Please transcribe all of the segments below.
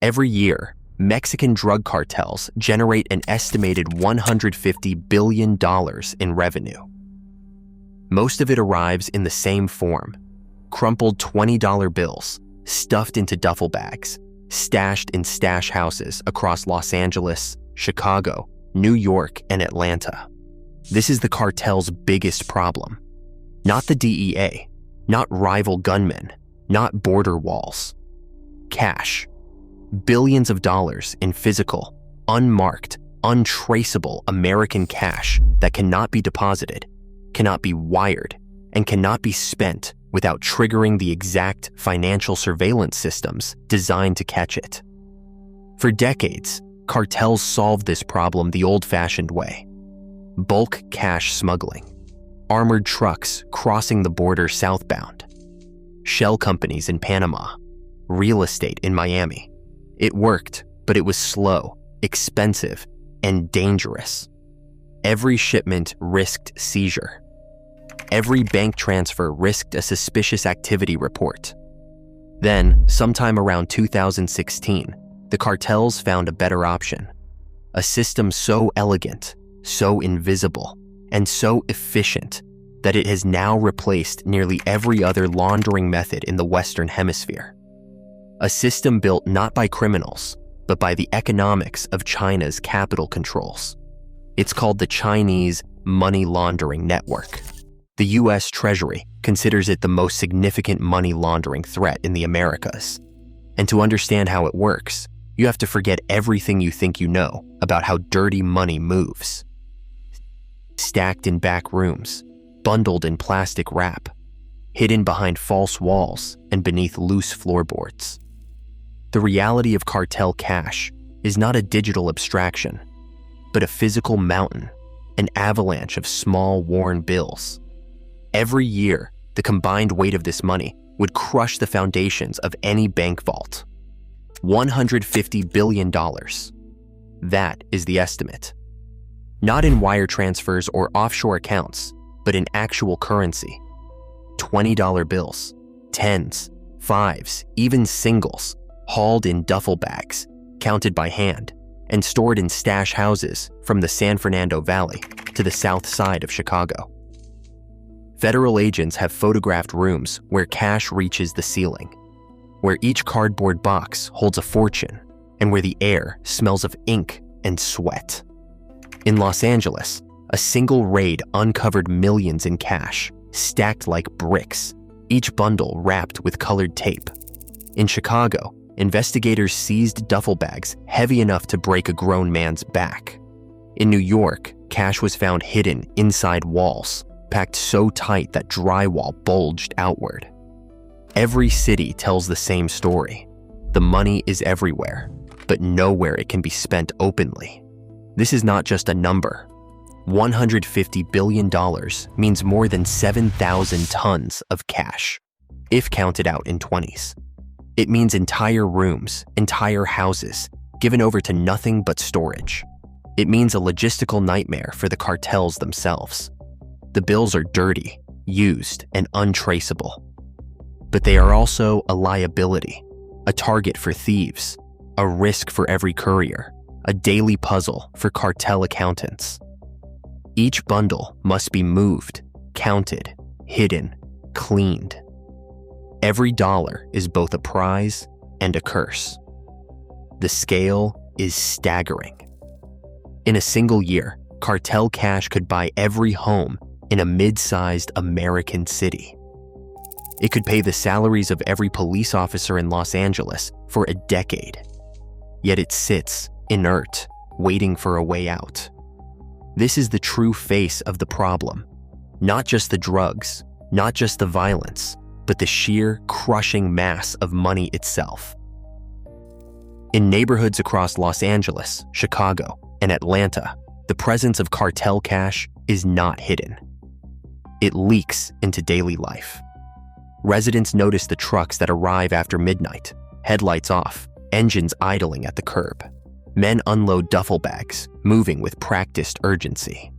Every year, Mexican drug cartels generate an estimated $150 billion in revenue. Most of it arrives in the same form: crumpled $20 bills stuffed into duffel bags, stashed in stash houses across Los Angeles, Chicago, New York, and Atlanta. This is the cartel's biggest problem. Not the DEA, not rival gunmen, not border walls. Cash. Billions of dollars in physical, unmarked, untraceable American cash that cannot be deposited, cannot be wired, and cannot be spent without triggering the exact financial surveillance systems designed to catch it. For decades, cartels solved this problem the old-fashioned way: bulk cash smuggling, armored trucks crossing the border southbound, shell companies in Panama, real estate in Miami. It worked, but it was slow, expensive, and dangerous. Every shipment risked seizure. Every bank transfer risked a suspicious activity report. Then, sometime around 2016, the cartels found a better option: a system so elegant, so invisible, and so efficient that it has now replaced nearly every other laundering method in the Western Hemisphere. A system built not by criminals, but by the economics of China's capital controls. It's called the Chinese Money Laundering Network. The U.S. Treasury considers it the most significant money laundering threat in the Americas. And to understand how it works, you have to forget everything you think you know about how dirty money moves. Stacked in back rooms, bundled in plastic wrap, hidden behind false walls and beneath loose floorboards. The reality of cartel cash is not a digital abstraction, but a physical mountain, an avalanche of small, worn bills. Every year, the combined weight of this money would crush the foundations of any bank vault. $150 billion. That is the estimate. Not in wire transfers or offshore accounts, but in actual currency. $20 bills, tens, fives, even singles, hauled in duffel bags, counted by hand, and stored in stash houses from the San Fernando Valley to the south side of Chicago. Federal agents have photographed rooms where cash reaches the ceiling, where each cardboard box holds a fortune, and where the air smells of ink and sweat. In Los Angeles, a single raid uncovered millions in cash, stacked like bricks, each bundle wrapped with colored tape. In Chicago, investigators seized duffel bags heavy enough to break a grown man's back. In New York, cash was found hidden inside walls, packed so tight that drywall bulged outward. Every city tells the same story. The money is everywhere, but nowhere it can be spent openly. This is not just a number. $150 billion means more than 7,000 tons of cash, if counted out in 20s. It means entire rooms, entire houses, given over to nothing but storage. It means a logistical nightmare for the cartels themselves. The bills are dirty, used, and untraceable. But they are also a liability, a target for thieves, a risk for every courier, a daily puzzle for cartel accountants. Each bundle must be moved, counted, hidden, cleaned. Every dollar is both a prize and a curse. The scale is staggering. In a single year, cartel cash could buy every home in a mid-sized American city. It could pay the salaries of every police officer in Los Angeles for a decade. Yet it sits, inert, waiting for a way out. This is the true face of the problem. Not just the drugs, not just the violence, but the sheer, crushing mass of money itself. In neighborhoods across Los Angeles, Chicago, and Atlanta, the presence of cartel cash is not hidden. It leaks into daily life. Residents notice the trucks that arrive after midnight, headlights off, engines idling at the curb. Men unload duffel bags, moving with practiced urgency.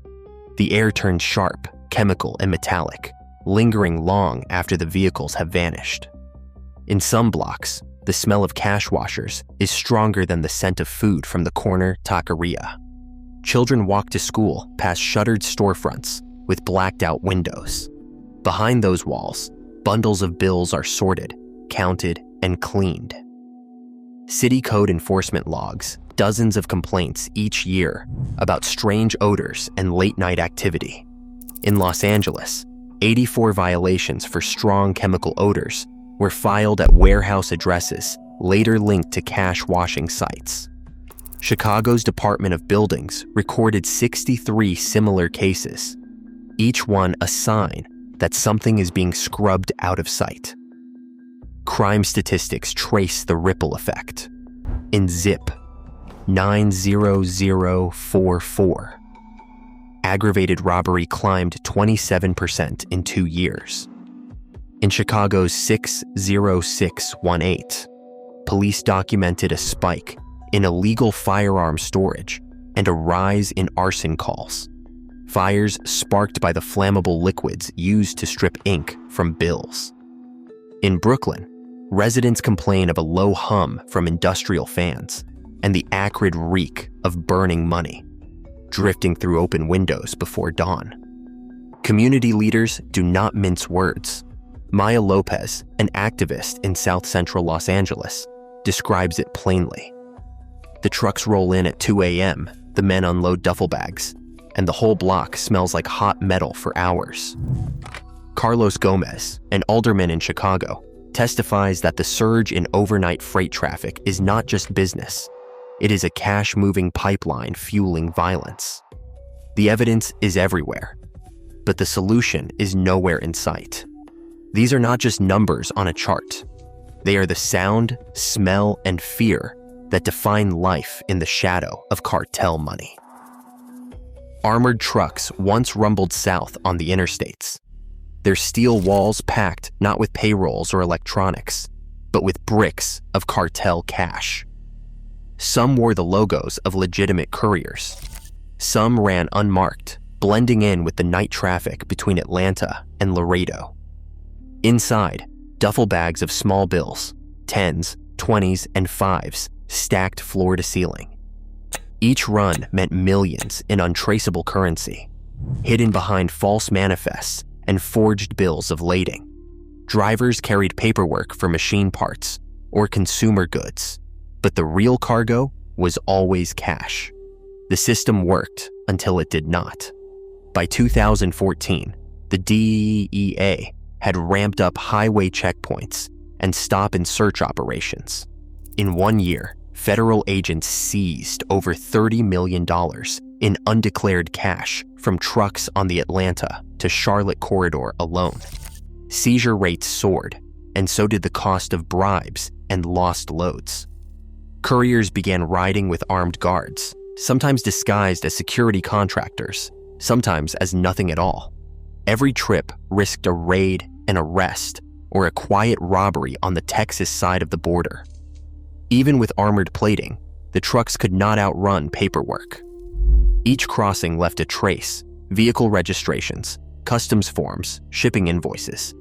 The air turns sharp, chemical, and metallic, lingering long after the vehicles have vanished. In some blocks, the smell of cash washers is stronger than the scent of food from the corner taqueria. Children walk to school past shuttered storefronts with blacked-out windows. Behind those walls, bundles of bills are sorted, counted, and cleaned. City code enforcement logs dozens of complaints each year about strange odors and late-night activity. In Los Angeles, 84 violations for strong chemical odors were filed at warehouse addresses later linked to cash washing sites. Chicago's Department of Buildings recorded 63 similar cases, each one a sign that something is being scrubbed out of sight. Crime statistics trace the ripple effect. In Zip, 90044, aggravated robbery climbed 27% in 2 years. In Chicago's 60618, police documented a spike in illegal firearm storage and a rise in arson calls, fires sparked by the flammable liquids used to strip ink from bills. In Brooklyn, residents complain of a low hum from industrial fans and the acrid reek of burning money drifting through open windows before dawn. Community leaders do not mince words. Maya Lopez, an activist in South Central Los Angeles, describes it plainly. The trucks roll in at 2 a.m., the men unload duffel bags, and the whole block smells like hot metal for hours. Carlos Gomez, an alderman in Chicago, testifies that the surge in overnight freight traffic is not just business. It is a cash-moving pipeline fueling violence. The evidence is everywhere, but the solution is nowhere in sight. These are not just numbers on a chart. They are the sound, smell, and fear that define life in the shadow of cartel money. Armored trucks once rumbled south on the interstates, their steel walls packed not with payrolls or electronics, but with bricks of cartel cash. Some wore the logos of legitimate couriers. Some ran unmarked, blending in with the night traffic between Atlanta and Laredo. Inside, duffel bags of small bills, 10s, 20s, and 5s, stacked floor to ceiling. Each run meant millions in untraceable currency, hidden behind false manifests and forged bills of lading. Drivers carried paperwork for machine parts or consumer goods, but the real cargo was always cash. The system worked until it did not. By 2014, the DEA had ramped up highway checkpoints and stop and search operations. In 1 year, federal agents seized over $30 million in undeclared cash from trucks on the Atlanta to Charlotte corridor alone. Seizure rates soared, and so did the cost of bribes and lost loads. Couriers began riding with armed guards, sometimes disguised as security contractors, sometimes as nothing at all. Every trip risked a raid, an arrest, or a quiet robbery on the Texas side of the border. Even with armored plating, the trucks could not outrun paperwork. Each crossing left a trace: vehicle registrations, customs forms, shipping invoices.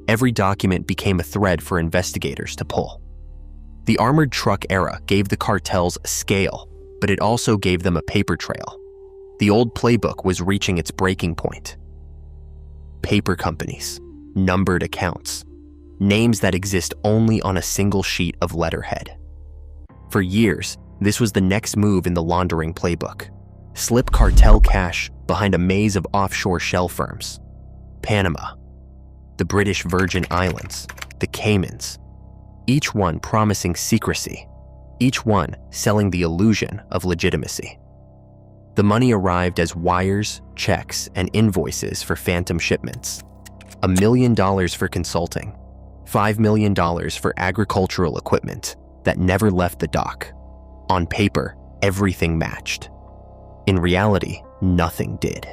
Every document became a thread for investigators to pull. The armored truck era gave the cartels scale, but it also gave them a paper trail. The old playbook was reaching its breaking point. Paper companies, numbered accounts, names that exist only on a single sheet of letterhead. For years, this was the next move in the laundering playbook. Slip cartel cash behind a maze of offshore shell firms. Panama, the British Virgin Islands, the Caymans, each one promising secrecy, each one selling the illusion of legitimacy. The money arrived as wires, checks, and invoices for phantom shipments. $1 million for consulting, $5 million for agricultural equipment that never left the dock. On paper, everything matched. In reality, nothing did.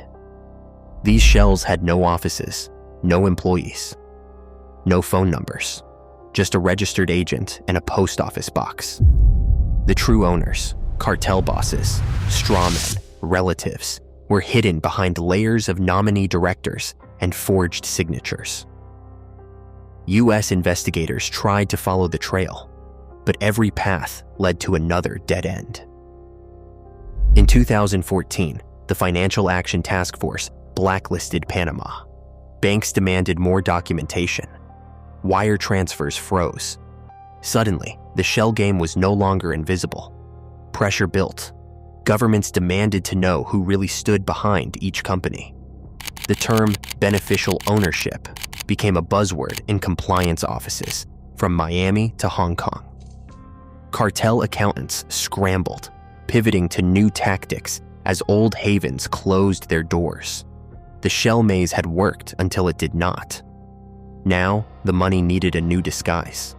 These shells had no offices, no employees, no phone numbers, just a registered agent and a post office box. The true owners, cartel bosses, strawmen, relatives, were hidden behind layers of nominee directors and forged signatures. U.S. investigators tried to follow the trail, but every path led to another dead end. In 2014, the Financial Action Task Force blacklisted Panama. Banks demanded more documentation. Wire transfers froze. Suddenly, the shell game was no longer invisible. Pressure built. Governments demanded to know who really stood behind each company. The term beneficial ownership became a buzzword in compliance offices, from Miami to Hong Kong. Cartel accountants scrambled, pivoting to new tactics as old havens closed their doors. The shell maze had worked until it did not. Now, the money needed a new disguise.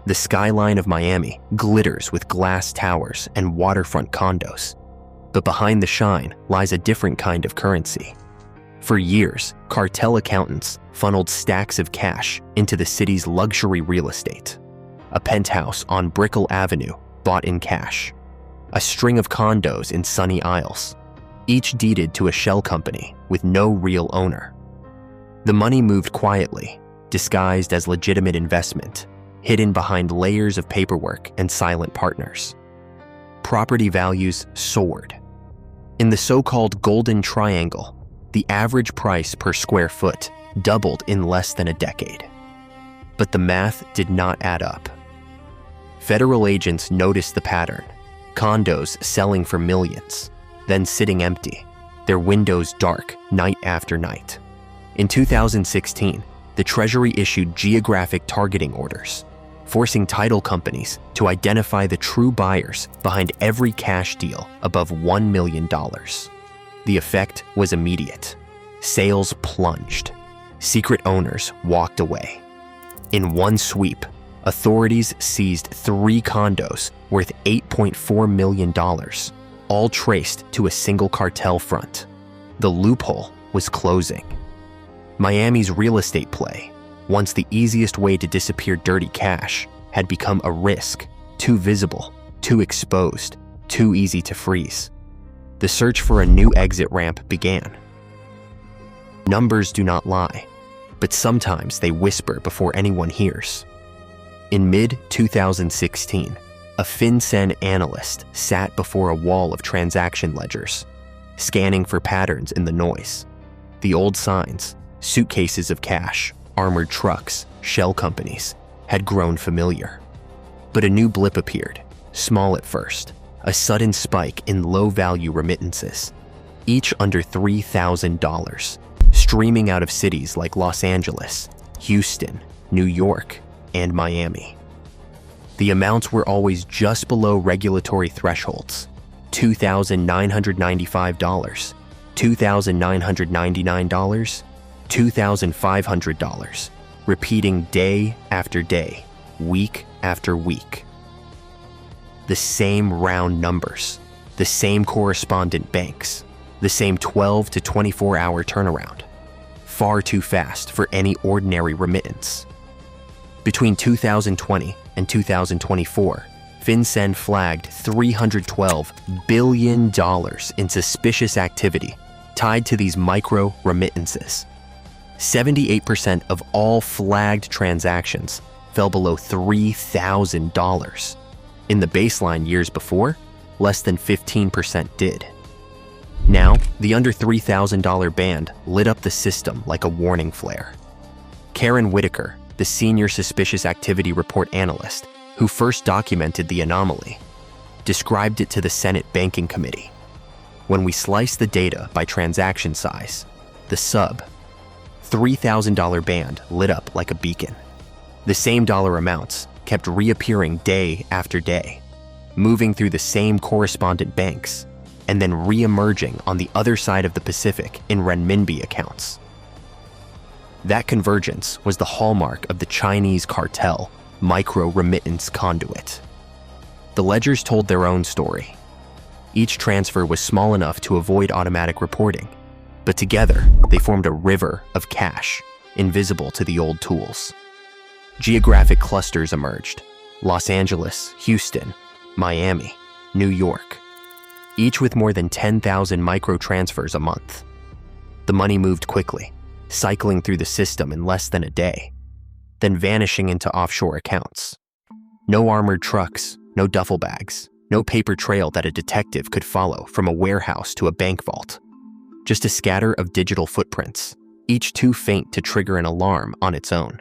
The skyline of Miami glitters with glass towers and waterfront condos, but behind the shine lies a different kind of currency. For years, cartel accountants funneled stacks of cash into the city's luxury real estate. A penthouse on Brickell Avenue bought in cash. A string of condos in Sunny Isles, each deeded to a shell company with no real owner. The money moved quietly, disguised as legitimate investment, hidden behind layers of paperwork and silent partners. Property values soared. In the so-called Golden Triangle, the average price per square foot doubled in less than a decade. But the math did not add up. Federal agents noticed the pattern: condos selling for millions, then sitting empty, their windows dark night after night. In 2016, the Treasury issued geographic targeting orders, forcing title companies to identify the true buyers behind every cash deal above $1 million. The effect was immediate. Sales plunged. Secret owners walked away. In one sweep, authorities seized 3 condos worth $8.4 million, all traced to a single cartel front. The loophole was closing. Miami's real estate play, once the easiest way to disappear dirty cash, had become a risk, too visible, too exposed, too easy to freeze. The search for a new exit ramp began. Numbers do not lie, but sometimes they whisper before anyone hears. In mid-2016, a FinCEN analyst sat before a wall of transaction ledgers, scanning for patterns in the noise. The old signs, suitcases of cash, armored trucks, shell companies, had grown familiar. But a new blip appeared, small at first, a sudden spike in low-value remittances, each under $3,000, streaming out of cities like Los Angeles, Houston, New York, and Miami. The amounts were always just below regulatory thresholds: $2,995, $2,999, $2,500, repeating day after day, week after week. The same round numbers, the same correspondent banks, the same 12 to 24-hour turnaround. Far too fast for any ordinary remittance. Between 2020 and 2024, FinCEN flagged $312 billion in suspicious activity tied to these micro remittances. 78% of all flagged transactions fell below $3,000. In the baseline years before, less than 15% did. Now, the under $3,000 band lit up the system like a warning flare. Karen Whitaker, the senior suspicious activity report analyst who first documented the anomaly, described it to the Senate Banking Committee. When we slice the data by transaction size, the sub $3,000 band lit up like a beacon. The same dollar amounts kept reappearing day after day, moving through the same correspondent banks, and then re-emerging on the other side of the Pacific in renminbi accounts. That convergence was the hallmark of the Chinese cartel micro-remittance conduit. The ledgers told their own story. Each transfer was small enough to avoid automatic reporting, but together they formed a river of cash, invisible to the old tools. Geographic clusters emerged: Los Angeles, Houston, Miami, New York, each with more than 10,000 micro-transfers a month. The money moved quickly, cycling through the system in less than a day, then vanishing into offshore accounts. No armored trucks, no duffel bags, no paper trail that a detective could follow from a warehouse to a bank vault. Just a scatter of digital footprints, each too faint to trigger an alarm on its own.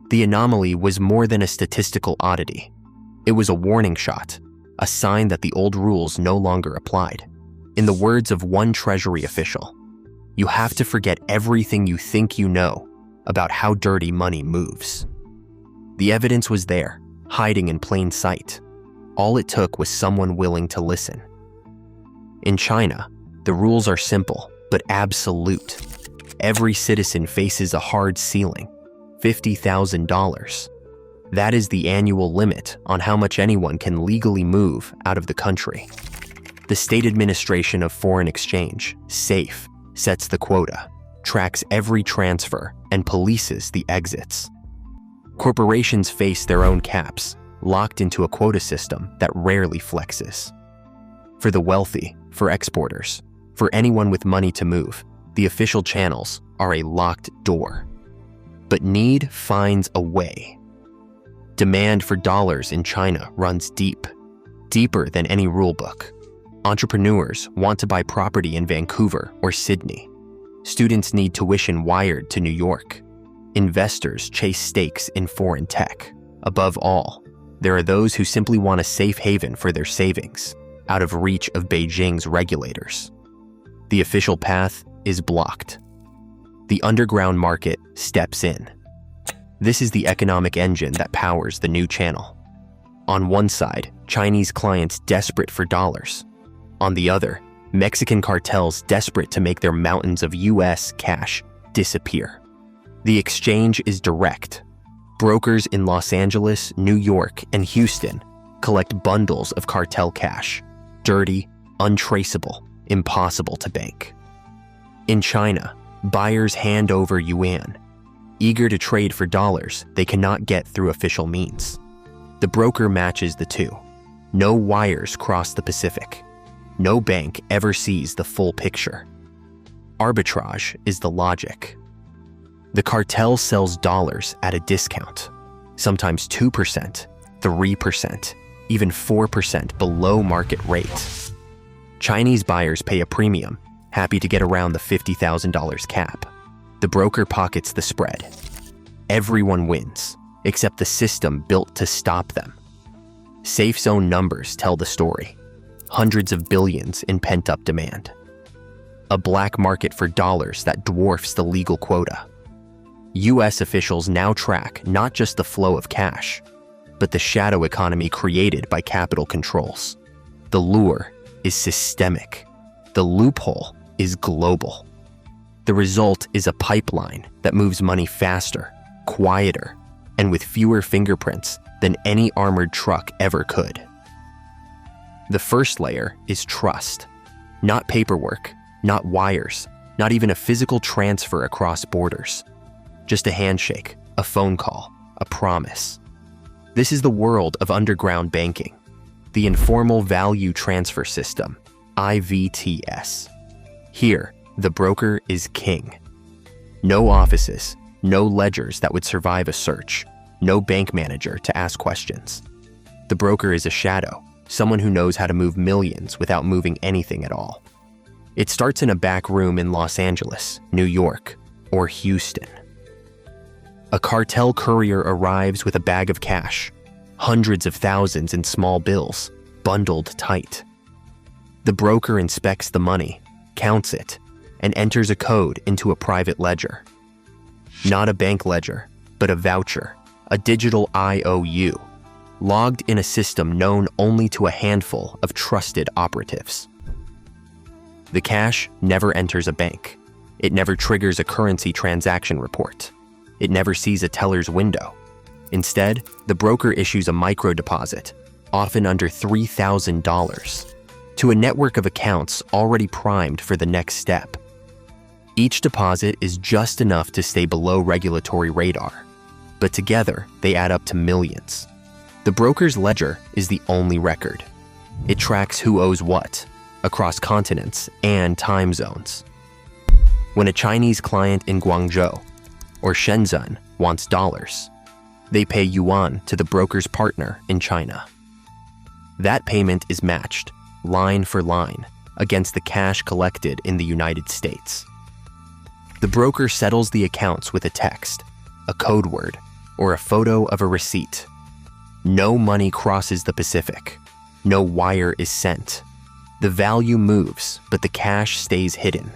The anomaly was more than a statistical oddity. It was a warning shot, a sign that the old rules no longer applied. In the words of one Treasury official, "You have to forget everything you think you know about how dirty money moves." The evidence was there, hiding in plain sight. All it took was someone willing to listen. In China, the rules are simple, but absolute. Every citizen faces a hard ceiling, $50,000. That is the annual limit on how much anyone can legally move out of the country. The State Administration of Foreign Exchange, SAFE, sets the quota, tracks every transfer, and polices the exits. Corporations face their own caps, locked into a quota system that rarely flexes. For the wealthy, for exporters, for anyone with money to move, the official channels are a locked door. But need finds a way. Demand for dollars in China runs deep, deeper than any rulebook. Entrepreneurs want to buy property in Vancouver or Sydney. Students need tuition wired to New York. Investors chase stakes in foreign tech. Above all, there are those who simply want a safe haven for their savings, out of reach of Beijing's regulators. The official path is blocked. The underground market steps in. This is the economic engine that powers the new channel. On one side, Chinese clients desperate for dollars. On the other, Mexican cartels desperate to make their mountains of US cash disappear. The exchange is direct. Brokers in Los Angeles, New York, and Houston collect bundles of cartel cash, dirty, untraceable, impossible to bank. In China, buyers hand over yuan, eager to trade for dollars they cannot get through official means. The broker matches the two. No wires cross the Pacific. No bank ever sees the full picture. Arbitrage is the logic. The cartel sells dollars at a discount, sometimes 2%, 3%, even 4% below market rate. Chinese buyers pay a premium, happy to get around the $50,000 cap. The broker pockets the spread. Everyone wins, except the system built to stop them. SAFE's own numbers tell the story. Hundreds of billions in pent-up demand. A black market for dollars that dwarfs the legal quota. US officials now track not just the flow of cash, but the shadow economy created by capital controls. The lure is systemic. The loophole is global. The result is a pipeline that moves money faster, quieter, and with fewer fingerprints than any armored truck ever could. The first layer is trust. Not paperwork, not wires, not even a physical transfer across borders. Just a handshake, a phone call, a promise. This is the world of underground banking, the informal value transfer system, IVTS. Here, the broker is king. No offices, no ledgers that would survive a search, no bank manager to ask questions. The broker is a shadow, someone who knows how to move millions without moving anything at all. It starts in a back room in Los Angeles, New York, or Houston. A cartel courier arrives with a bag of cash, hundreds of thousands in small bills, bundled tight. The broker inspects the money, counts it, and enters a code into a private ledger. Not a bank ledger, but a voucher, a digital IOU, logged in a system known only to a handful of trusted operatives. The cash never enters a bank. It never triggers a currency transaction report. It never sees a teller's window. Instead, the broker issues a micro deposit, often under $3,000, to a network of accounts already primed for the next step. Each deposit is just enough to stay below regulatory radar, but together they add up to millions. The broker's ledger is the only record. It tracks who owes what, across continents and time zones. When a Chinese client in Guangzhou or Shenzhen wants dollars, They pay yuan to the broker's partner in China. That payment is matched, line for line, against the cash collected in the United States. The broker settles the accounts with a text, a code word, or a photo of a receipt. No money crosses the Pacific. No wire is sent. The value moves, but the cash stays hidden,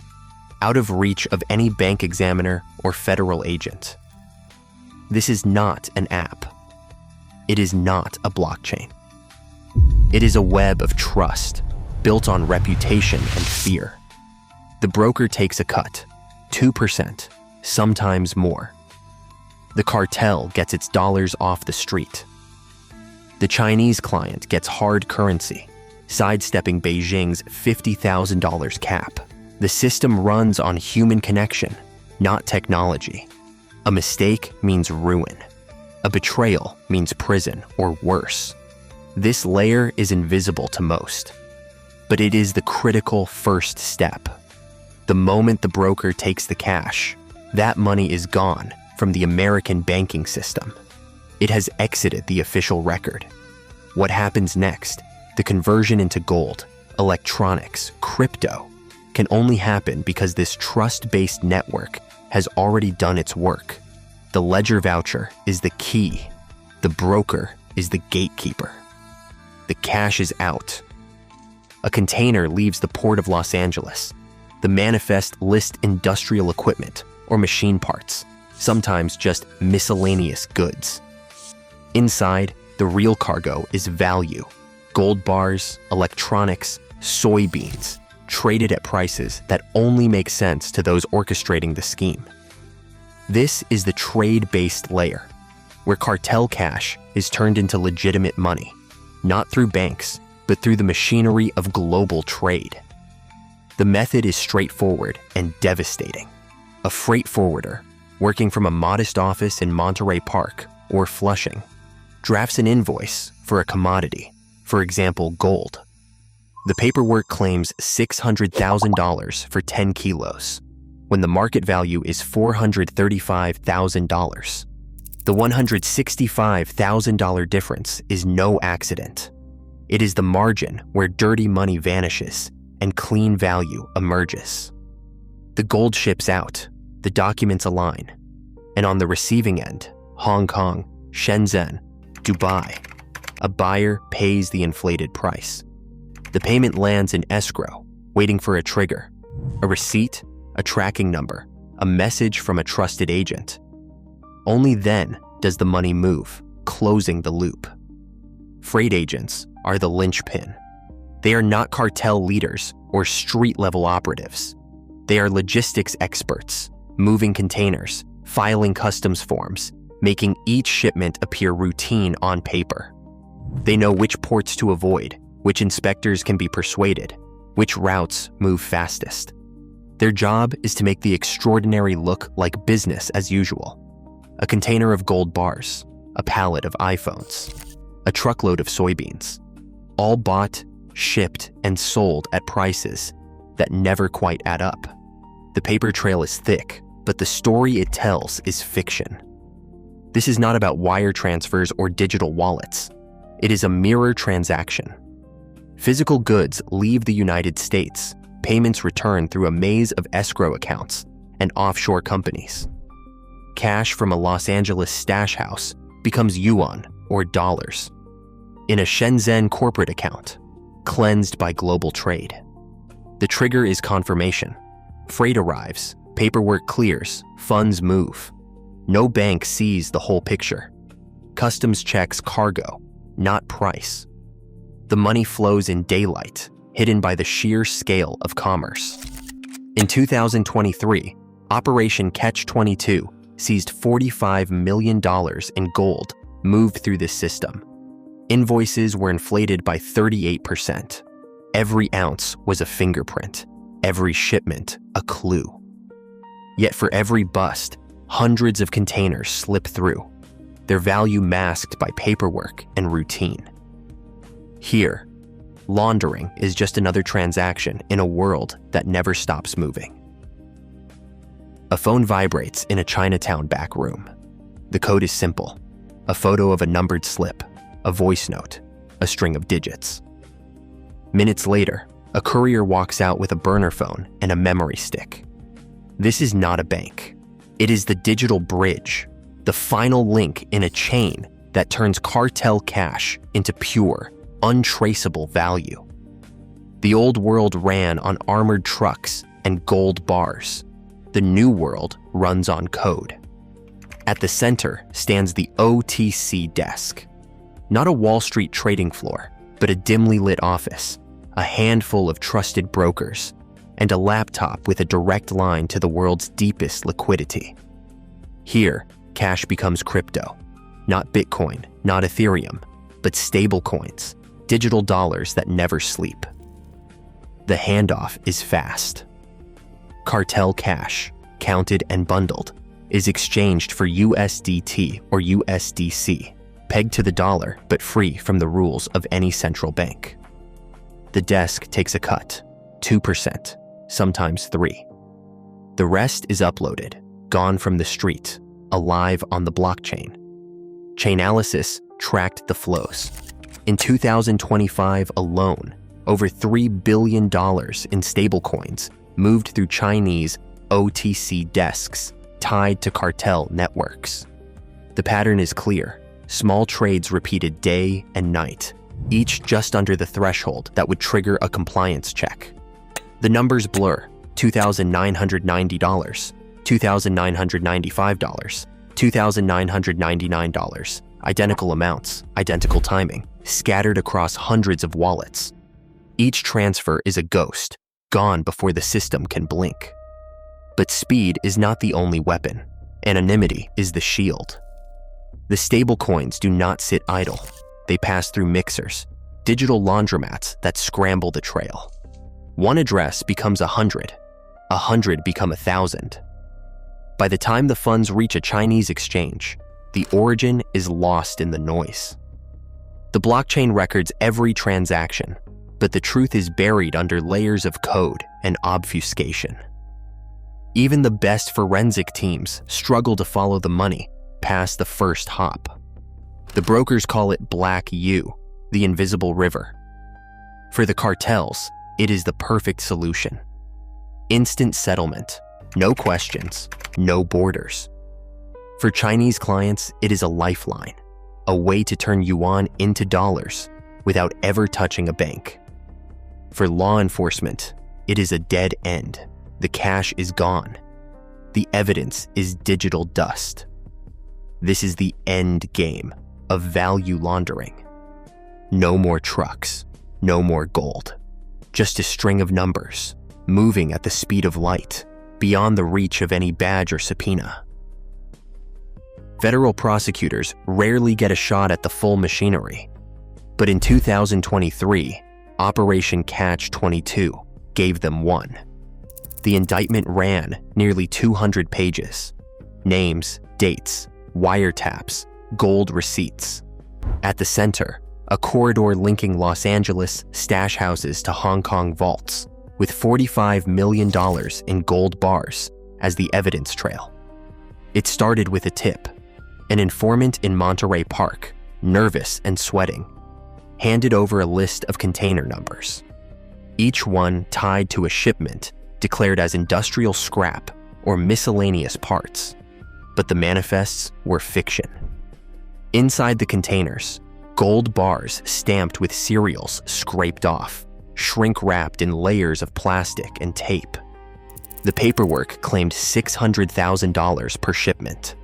out of reach of any bank examiner or federal agent. This is not an app. It is not a blockchain. It is a web of trust built on reputation and fear. The broker takes a cut, 2%, sometimes more. The cartel gets its dollars off the street. The Chinese client gets hard currency, sidestepping Beijing's $50,000 cap. The system runs on human connection, not technology. A mistake means ruin. A betrayal means prison or worse. This layer is invisible to most, but it is the critical first step. The moment the broker takes the cash, that money is gone from the American banking system. It has exited the official record. What happens next, the conversion into gold, electronics, crypto, can only happen because this trust-based network has already done its work. The ledger voucher is the key. The broker is the gatekeeper. The cash is out. A container leaves the port of Los Angeles. The manifest lists industrial equipment or machine parts, sometimes just miscellaneous goods. Inside, the real cargo is value. Gold bars, electronics, soybeans, traded at prices that only make sense to those orchestrating the scheme. This is the trade-based layer, where cartel cash is turned into legitimate money, not through banks, but through the machinery of global trade. The method is straightforward and devastating. A freight forwarder, working from a modest office in Monterey Park or Flushing, drafts an invoice for a commodity, for example, gold. The paperwork claims $600,000 for 10 kilos, when the market value is $435,000. The $165,000 difference is no accident. It is the margin where dirty money vanishes and clean value emerges. The gold ships out, the documents align, and on the receiving end, Hong Kong, Shenzhen, Dubai, a buyer pays the inflated price. The payment lands in escrow, waiting for a trigger, a receipt, a tracking number, a message from a trusted agent. Only then does the money move, closing the loop. Freight agents are the linchpin. They are not cartel leaders or street-level operatives. They are logistics experts, moving containers, filing customs forms, making each shipment appear routine on paper. They know which ports to avoid, which inspectors can be persuaded, which routes move fastest. Their job is to make the extraordinary look like business as usual. A container of gold bars, a pallet of iPhones, a truckload of soybeans, all bought, shipped, and sold at prices that never quite add up. The paper trail is thick, but the story it tells is fiction. This is not about wire transfers or digital wallets. It is a mirror transaction. Physical goods leave the United States, payments return through a maze of escrow accounts and offshore companies. Cash from a Los Angeles stash house becomes yuan or dollars in a Shenzhen corporate account, cleansed by global trade. The trigger is confirmation. Freight arrives, paperwork clears, funds move. No bank sees the whole picture. Customs checks cargo, not price. The money flows in daylight, hidden by the sheer scale of commerce. In 2023, Operation Catch-22 seized $45 million in gold moved through this system. Invoices were inflated by 38%. Every ounce was a fingerprint, every shipment a clue. Yet for every bust, hundreds of containers slip through, their value masked by paperwork and routine. Here, laundering is just another transaction in a world that never stops moving. A phone vibrates in a Chinatown back room. The code is simple. a photo of a numbered slip, a voice note, a string of digits. Minutes later, a courier walks out with a burner phone and a memory stick. This is not a bank. It is the digital bridge, the final link in a chain that turns cartel cash into pure, untraceable value. The old world ran on armored trucks and gold bars. The new world runs on code. At the center stands the OTC desk. Not a Wall Street trading floor, but a dimly lit office, a handful of trusted brokers, and a laptop with a direct line to the world's deepest liquidity. Here, cash becomes crypto. Not Bitcoin, not Ethereum, but stable coins, digital dollars that never sleep. The handoff is fast. Cartel cash, counted and bundled, is exchanged for USDT or USDC, pegged to the dollar but free from the rules of any central bank. The desk takes a cut, 2%, sometimes 3%. The rest is uploaded, gone from the street, alive on the blockchain. Chainalysis tracked the flows. In 2025 alone, over $3 billion in stablecoins moved through Chinese OTC desks tied to cartel networks. The pattern is clear. Small trades repeated day and night, each just under the threshold that would trigger a compliance check. The numbers blur: $2,990, $2,995, $2,999, identical amounts, identical timing, scattered across hundreds of wallets. Each transfer is a ghost, gone before the system can blink. But speed is not the only weapon. Anonymity is the shield. The stablecoins do not sit idle. They pass through mixers, digital laundromats that scramble the trail. One address becomes 100, 100 become 1,000. By the time the funds reach a Chinese exchange, the origin is lost in the noise. The blockchain records every transaction, but the truth is buried under layers of code and obfuscation. Even the best forensic teams struggle to follow the money past the first hop. The brokers call it Black U, the invisible river. For the cartels, it is the perfect solution. Instant settlement, no questions, no borders. For Chinese clients, it is a lifeline, a way to turn yuan into dollars without ever touching a bank. For law enforcement, it is a dead end. The cash is gone. The evidence is digital dust. This is the end game of value laundering. No more trucks, no more gold. Just a string of numbers, moving at the speed of light, beyond the reach of any badge or subpoena. Federal prosecutors rarely get a shot at the full machinery. But in 2023, Operation Catch-22 gave them one. The indictment ran nearly 200 pages. Names, dates, wiretaps, gold receipts. At the center, a corridor linking Los Angeles stash houses to Hong Kong vaults, with $45 million in gold bars as the evidence trail. It started with a tip. An informant in Monterey Park, nervous and sweating, handed over a list of container numbers, each one tied to a shipment declared as industrial scrap or miscellaneous parts, but the manifests were fiction. Inside the containers, gold bars stamped with serials scraped off, shrink-wrapped in layers of plastic and tape. The paperwork claimed $600,000 per shipment.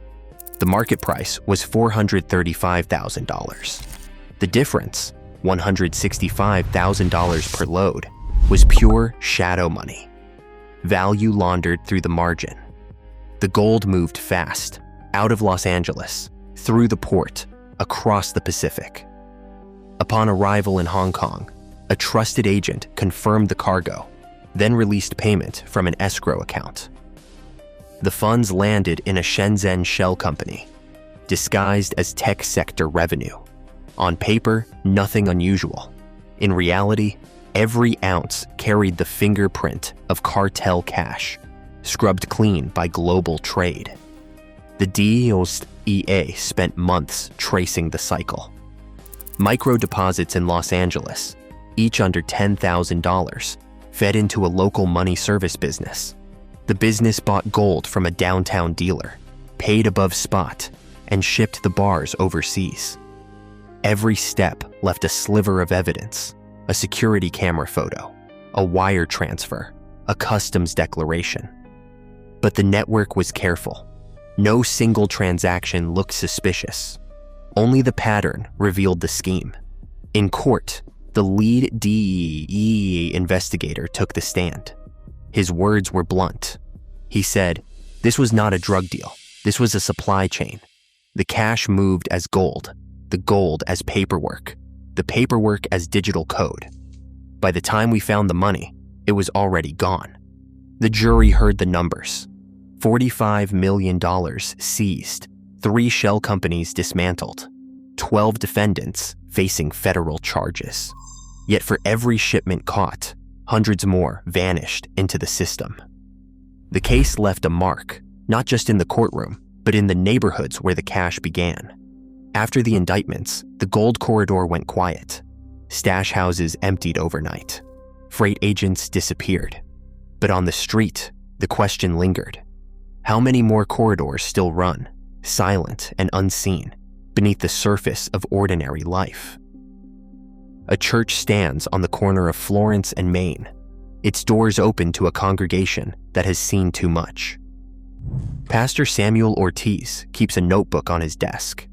The market price was $435,000. The difference, $165,000 per load, was pure shadow money, value laundered through the margin. The gold moved fast, out of Los Angeles, through the port, across the Pacific. Upon arrival in Hong Kong, a trusted agent confirmed the cargo, then released payment from an escrow account. The funds landed in a Shenzhen shell company, disguised as tech sector revenue. On paper, nothing unusual. In reality, every ounce carried the fingerprint of cartel cash, scrubbed clean by global trade. The deals DEA spent months tracing the cycle. Micro deposits in Los Angeles, each under $10,000, fed into a local money service business. The business bought gold from a downtown dealer, paid above spot, and shipped the bars overseas. Every step left a sliver of evidence, a security camera photo, a wire transfer, a customs declaration. But the network was careful. No single transaction looked suspicious. Only the pattern revealed the scheme. In court, the lead DEA investigator took the stand. His words were blunt. He said, "This was not a drug deal. This was a supply chain. The cash moved as gold, the gold as paperwork, the paperwork as digital code. By the time we found the money, it was already gone." The jury heard the numbers. $45 million seized, 3 shell companies dismantled, 12 defendants facing federal charges. Yet for every shipment caught, hundreds more vanished into the system. The case left a mark, not just in the courtroom, but in the neighborhoods where the cash began. After the indictments, the gold corridor went quiet. Stash houses emptied overnight. Freight agents disappeared. But on the street, the question lingered. How many more corridors still run, silent and unseen, beneath the surface of ordinary life? A church stands on the corner of Florence and Main, its doors open to a congregation that has seen too much. Pastor Samuel Ortiz keeps a notebook on his desk.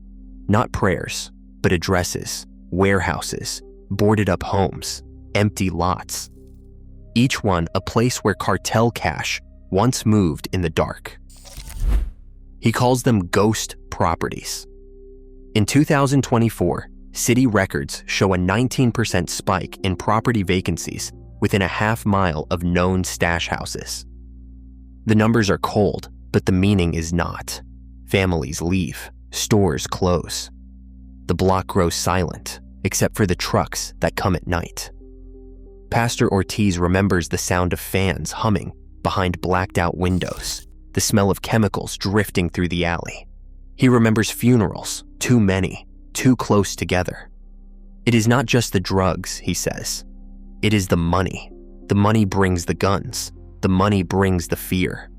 Not prayers, but addresses, warehouses, boarded-up homes, empty lots. Each one a place where cartel cash once moved in the dark. He calls them ghost properties. In 2024, city records show a 19% spike in property vacancies within a half-mile of known stash houses. The numbers are cold, but the meaning is not. Families leave, stores close. The block grows silent, except for the trucks that come at night. Pastor Ortiz remembers the sound of fans humming behind blacked-out windows, the smell of chemicals drifting through the alley. He remembers funerals, too many, too close together. It is not just the drugs, he says. It is the money. The money brings the guns. The money brings the fear.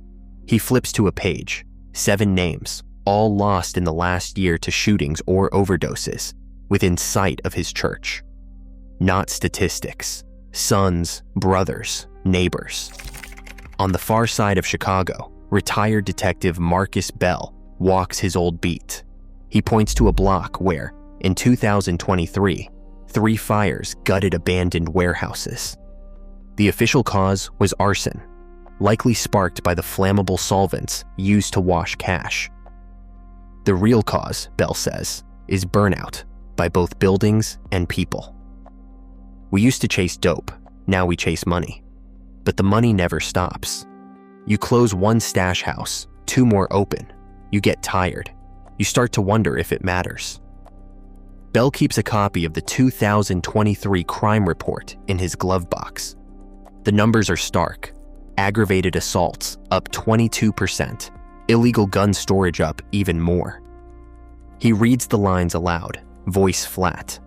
He flips to a page, 7 names, all lost in the last year to shootings or overdoses, within sight of his church. Not statistics. Sons, brothers, neighbors. On the far side of Chicago, retired detective Marcus Bell walks his old beat. He points to a block where, in 2023, 3 fires gutted abandoned warehouses. The official cause was arson, likely sparked by the flammable solvents used to wash cash. The real cause, Bell says, is burnout by both buildings and people. We used to chase dope, now we chase money. But the money never stops. You close one stash house, 2 more open. You get tired. You start to wonder if it matters. Bell keeps a copy of the 2023 crime report in his glove box. The numbers are stark. Aggravated assaults up 22%, illegal gun storage up even more. He reads the lines aloud, voice flat.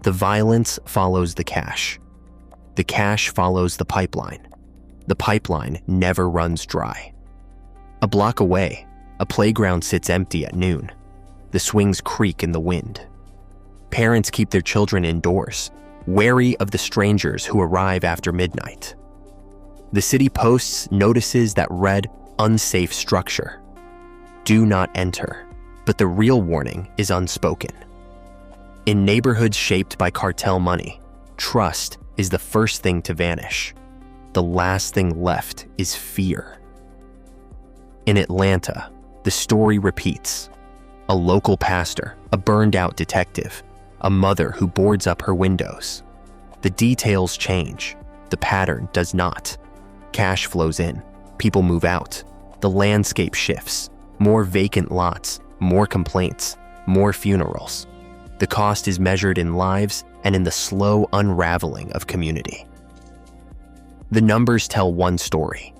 The violence follows the cash. The cash follows the pipeline. The pipeline never runs dry. A block away, a playground sits empty at noon. The swings creak in the wind. Parents keep their children indoors, wary of the strangers who arrive after midnight. The city posts notices that read, "Unsafe structure. Do not enter." But the real warning is unspoken. In neighborhoods shaped by cartel money, trust is the first thing to vanish. The last thing left is fear. In Atlanta, the story repeats. A local pastor, a burned-out detective, a mother who boards up her windows. The details change. The pattern does not. Cash flows in. People move out. The landscape shifts. More vacant lots, more complaints, more funerals. The cost is measured in lives and in the slow unraveling of community. The numbers tell one story.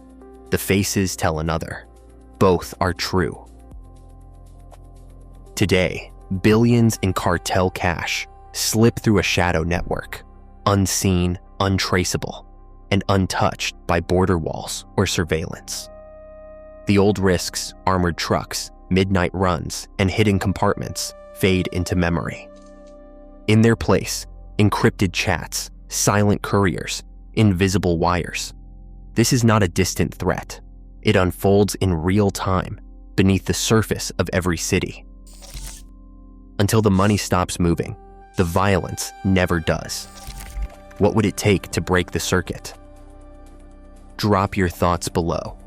The faces tell another. Both are true. Today, billions in cartel cash slip through a shadow network, unseen, untraceable, and untouched by border walls or surveillance. The old risks, armored trucks, midnight runs, and hidden compartments fade into memory. In their place, encrypted chats, silent couriers, invisible wires. This is not a distant threat. It unfolds in real time, beneath the surface of every city. Until the money stops moving, the violence never does. What would it take to break the circuit? Drop your thoughts below.